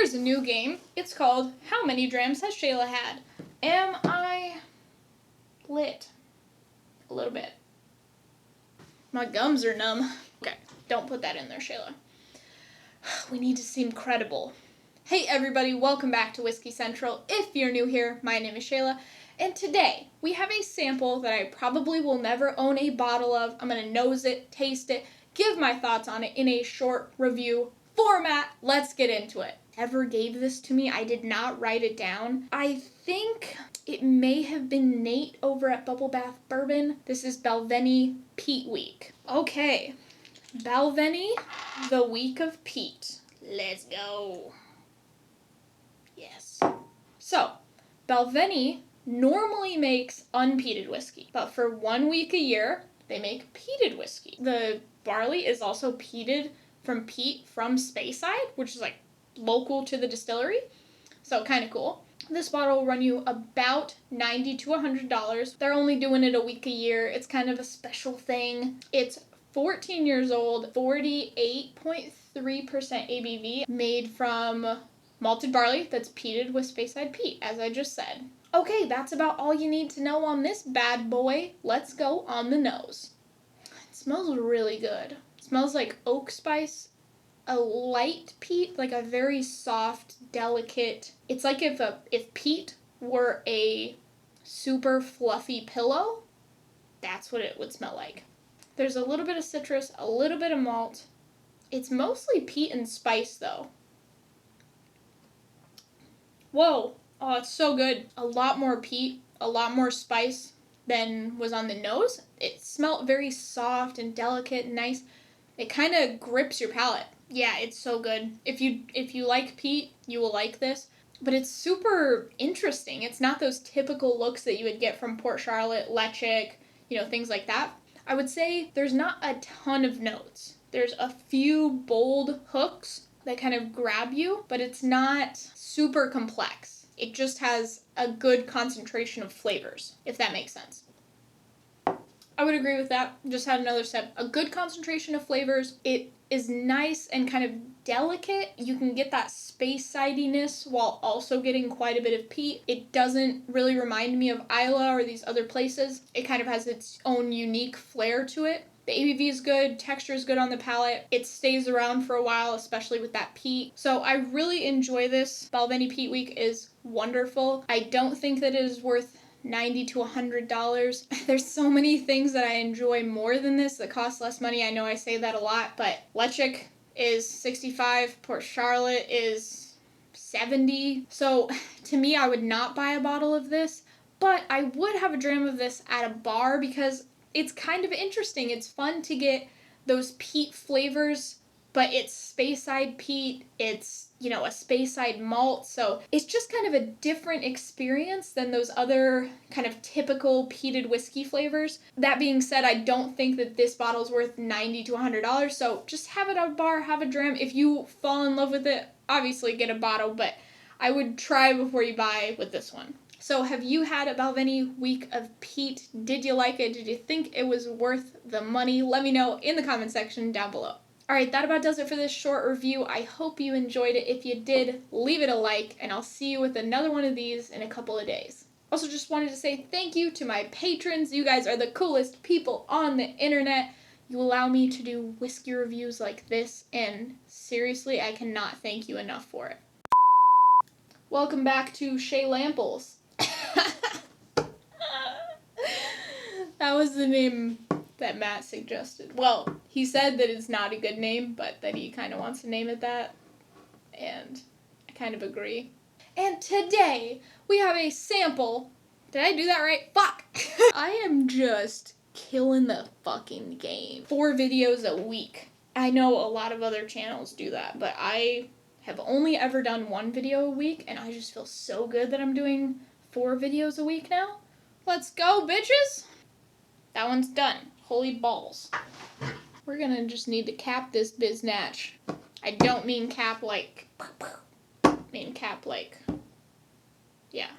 Here's a new game. It's called How Many Drams Has Shayla Had? Am I lit? A little bit. My gums are numb. Okay, don't put that in there, Shayla. We need to seem credible. Hey everybody, welcome back to Whiskey Central. If you're new here, my name is Shayla, and today we have a sample that I probably will never own a bottle of. I'm gonna nose it, taste it, give my thoughts on it in a short review format. Let's get into it. Whoever gave this to me, I did not write it down. I think it may have been Nate over at Bubble Bath Bourbon. This is Balvenie Peat Week. Okay, Balvenie, the week of peat. Let's go. Yes. So, Balvenie normally makes unpeated whiskey, but for 1 week a year, they make peated whiskey. The barley is also peated from peat from Speyside, which is like local to the distillery, so kind of cool. This bottle will run you about $90 to $100. They're only doing it a week a year. It's kind of a special thing. It's 14 years old, 48.3% ABV, made from malted barley that's peated with Speyside peat, as I just said. Okay, that's about all you need to know on this bad boy. Let's go on the nose. It smells really good. It smells like oak spice, a light peat, like a very soft, delicate. It's like if peat were a super fluffy pillow, that's what it would smell like. There's a little bit of citrus, a little bit of malt. It's mostly peat and spice though. Whoa, oh, it's so good. A lot more peat, a lot more spice than was on the nose. It smelled very soft and delicate and nice. It kind of grips your palate. Yeah, it's so good. If you like peat, you will like this. But it's super interesting. It's not those typical looks that you would get from Port Charlotte, Lechik, things like that. I would say there's not a ton of notes. There's a few bold hooks that kind of grab you, but it's not super complex. It just has a good concentration of flavors, if that makes sense. I would agree with that. Just had another sip. A good concentration of flavors. It is nice and kind of delicate. You can get that Speyside-iness while also getting quite a bit of peat. It doesn't really remind me of Isla or these other places. It kind of has its own unique flair to it. The ABV is good, texture is good on the palate. It stays around for a while, especially with that peat. So I really enjoy this. Balvenie Peat Week is wonderful. I don't think that it is worth $90 to $100. There's so many things that I enjoy more than this that cost less money. I know I say that a lot, but Lechik is $65, Port Charlotte is $70. So to me, I would not buy a bottle of this, but I would have a dram of this at a bar because it's kind of interesting. It's fun to get those peat flavors, but it's Speyside peat. It's, a Speyside malt. So it's just kind of a different experience than those other kind of typical peated whiskey flavors. That being said, I don't think that this bottle is worth $90 to $100. So just have it at a bar, have a dram. If you fall in love with it, obviously get a bottle, but I would try before you buy with this one. So have you had a Balvenie week of peat? Did you like it? Did you think it was worth the money? Let me know in the comment section down below. Alright, that about does it for this short review. I hope you enjoyed it. If you did, leave it a like, and I'll see you with another one of these in a couple of days. Also, just wanted to say thank you to my patrons. You guys are the coolest people on the internet. You allow me to do whiskey reviews like this, and seriously, I cannot thank you enough for it. Welcome back to Shay Lamples. That was the name that Matt suggested. Well, he said that it's not a good name, but that he kind of wants to name it that, and I kind of agree. And today, we have a sample. Did I do that right? Fuck! I am just killing the fucking game. 4 videos a week. I know a lot of other channels do that, but I have only ever done 1 video a week, and I just feel so good that I'm doing 4 videos a week now. Let's go, bitches! That one's done. Holy balls. We're gonna just need to cap this biznatch. I don't mean cap like... I mean cap like... Yeah.